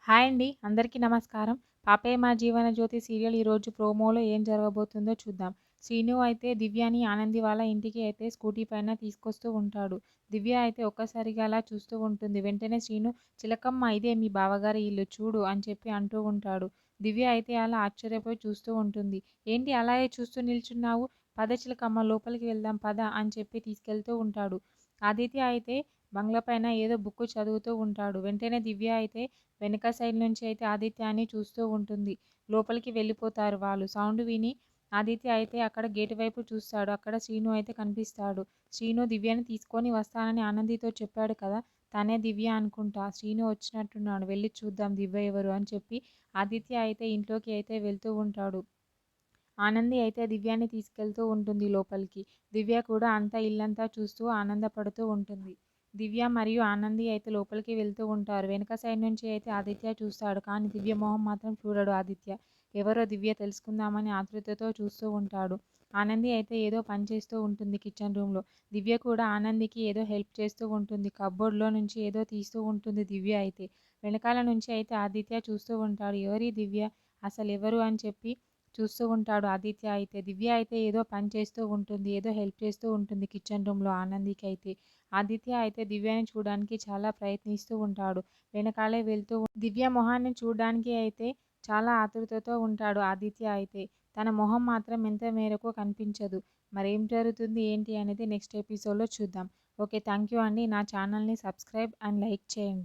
Hi అండి. అందరికీ నమస్కారం. 'పాపే మా జీవన జ్యోతి' సీరియల్ ఈరోజు ప్రోమోలో ఏం జరగబోతుందో చూద్దాం. శ్రీను అయితే దివ్యని ఆనంది వాళ్ళ ఇంటికి అయితే స్కూటీ పైన తీసుకొస్తూ ఉంటాడు. దివ్య అయితే ఒక్కసారిగా అలా చూస్తూ ఉంటుంది. వెంటనే శ్రీను "చిలకమ్మ ఇదే మీ బావగారి ఇల్లు చూడు" అని చెప్పి అంటూ ఉంటాడు. దివ్య అయితే అలా ఆశ్చర్యపోయి చూస్తూ ఉంటుంది. "ఏంటి అలాగే చూస్తూ నిల్చున్నావు? పద చిలకమ్మ లోపలికి వెళ్దాం పద" అని చెప్పి తీసుకెళ్తూ ఉంటాడు. ఆదిత్య అయితే బంగ్లా పైన ఏదో బుక్ చదువుతూ ఉంటాడు. వెంటనే దివ్య అయితే వెనక సైడ్ నుంచి అయితే ఆదిత్యని చూస్తూ ఉంటుంది. లోపలికి వెళ్ళిపోతారు వాళ్ళు. సౌండ్ విని ఆదిత్య అయితే అక్కడ గేటు వైపు చూస్తాడు. అక్కడ శ్రీను అయితే కనిపిస్తాడు. శ్రీను దివ్యని తీసుకొని వస్తానని ఆనందితో చెప్పాడు కదా! తనే దివ్య అనుకుంటా. శ్రీను వచ్చినట్టున్నాడు. వెళ్ళి చూద్దాం దివ్య ఎవరు అని చెప్పి ఆదిత్య అయితే ఇంట్లోకి అయితే వెళ్తూ ఉంటాడు. ఆనంది అయితే దివ్యాని తీసుకెళ్తూ ఉంటుంది లోపలికి. దివ్య కూడా అంతా ఇల్లంతా చూస్తూ ఆనందపడుతూ ఉంటుంది. దివ్య మరియు ఆనంది అయితే లోపలికి వెళ్తూ ఉంటారు. వెనక సైడ్ నుంచి అయితే ఆదిత్య చూస్తాడు. కానీ దివ్య మొహం మాత్రం చూడడు ఆదిత్య. ఎవరో దివ్య తెలుసుకుందామని ఆతృతతో చూస్తూ ఉంటాడు. ఆనంది అయితే ఏదో పని చేస్తూ ఉంటుంది కిచెన్ రూమ్లో. దివ్య కూడా ఆనందికి ఏదో హెల్ప్ చేస్తూ ఉంటుంది. కబ్బోర్డ్లో నుంచి ఏదో తీస్తూ ఉంటుంది దివ్య అయితే. వెనకాల నుంచి అయితే ఆదిత్య చూస్తూ ఉంటాడు. ఎవరి దివ్య అసలు ఎవరు అని చెప్పి చూస్తూ ఉంటాడు ఆదిత్య అయితే. దివ్య అయితే ఏదో పని చేస్తూ ఉంటుంది. ఏదో హెల్ప్ చేస్తూ ఉంటుంది కిచెన్ రూమ్లో ఆనందికి అయితే. ఆదిత్య అయితే దివ్యని చూడడానికి చాలా ప్రయత్నిస్తూ ఉంటాడు. వెనకాలే వెళ్తూ దివ్య మొహాన్ని చూడడానికి అయితే చాలా ఆతృతతో ఉంటాడు ఆదిత్య అయితే. తన మొహం మాత్రం ఎంత మేరకు కనిపించదు. మరేం జరుగుతుంది ఏంటి అనేది నెక్స్ట్ ఎపిసోడ్లో చూద్దాం. ఓకే, థ్యాంక్ యూ అండి. నా ఛానల్ని సబ్స్క్రైబ్ అండ్ లైక్ చేయండి.